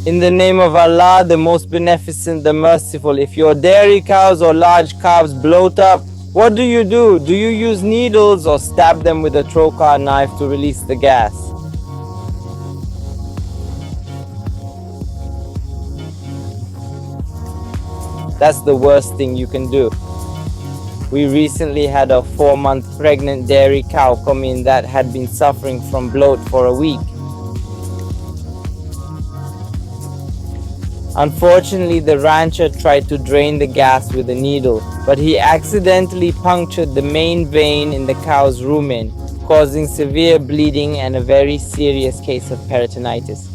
In the name of Allah, the most beneficent, the merciful, if your dairy cows or large calves bloat up, what do? Do you use needles or stab them with a trocar knife to release the gas? That's the worst thing you can do. We recently had a 4-month pregnant dairy cow come in that had been suffering from bloat for a week. Unfortunately, the rancher tried to drain the gas with a needle, but he accidentally punctured the main vein in the cow's rumen, causing severe bleeding and a very serious case of peritonitis.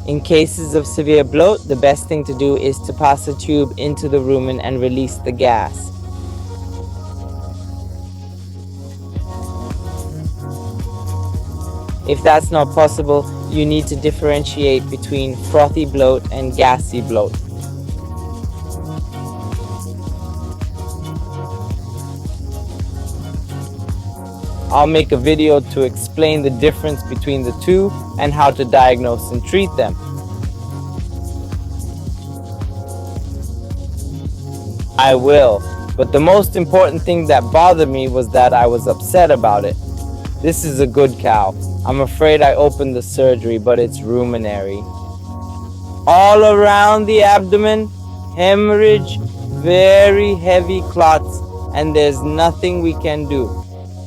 In cases of severe bloat, the best thing to do is to pass a tube into the rumen and release the gas. If that's not possible, you need to differentiate between frothy bloat and gassy bloat. I'll make a video to explain the difference between the two and how to diagnose and treat them. I will, but the most important thing that bothered me was that I was upset about it. This is a good cow. I'm afraid I opened the surgery, but it's ruminary. All around the abdomen, hemorrhage, very heavy clots, and there's nothing we can do.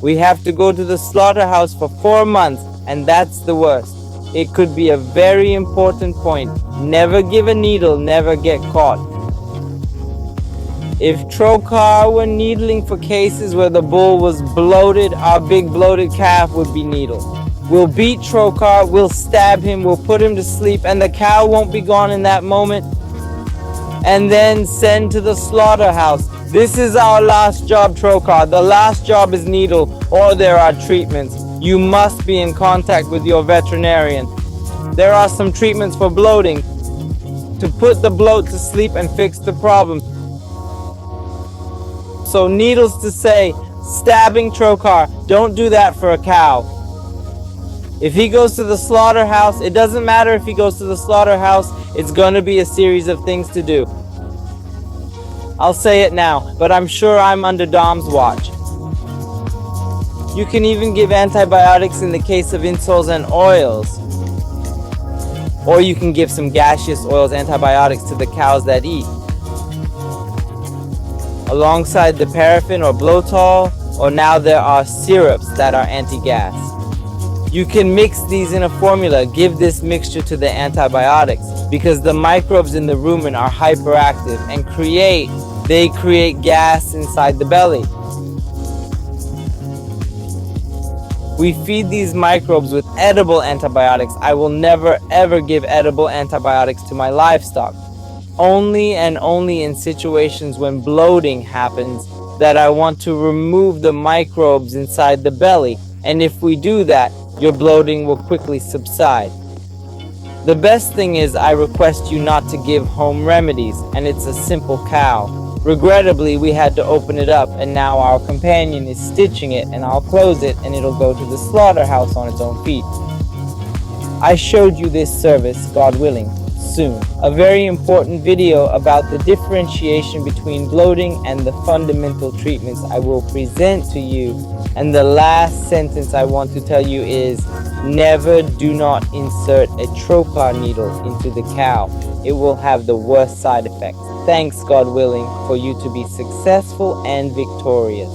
We have to go to the slaughterhouse for 4 months, and that's the worst. It could be a very important point. Never give a needle, never get caught. If trocar were needling for cases where the bull was bloated, our big bloated calf would be needled. We'll beat trocar, we'll stab him, we'll put him to sleep, and the cow won't be gone in that moment. And then send to the slaughterhouse. This is our last job, trocar. The last job is needle, or there are treatments. You must be in contact with your veterinarian. There are some treatments for bloating to put the bloat to sleep and fix the problem. So needles to say, stabbing trocar, don't do that for a cow. If he goes to the slaughterhouse, it doesn't matter if he goes to the slaughterhouse, it's gonna be a series of things to do. I'll say it now, but I'm sure I'm under Dom's watch. You can even give antibiotics in the case of insoles and oils. Or you can give some gaseous oils, antibiotics to the cows that eat. Alongside the paraffin or bloatol, or now there are syrups that are anti-gas. You can mix these in a formula, give this mixture to the antibiotics, because the microbes in the rumen are hyperactive and create gas inside the belly. We feed these microbes with edible antibiotics. I will never ever give edible antibiotics to my livestock. Only and only in situations when bloating happens that I want to remove the microbes inside the belly. And if we do that, your bloating will quickly subside. The best thing is I request you not to give home remedies, and it's a simple cow. Regrettably, we had to open it up, and now our companion is stitching it, and I'll close it and it'll go to the slaughterhouse on its own feet. I showed you this service, God willing, soon. A very important video about the differentiation between bloating and the fundamental treatments I will present to you. And the last sentence I want to tell you is, never do not insert a trocar needle into the cow. It will have the worst side effects. Thanks, God willing, for you to be successful and victorious.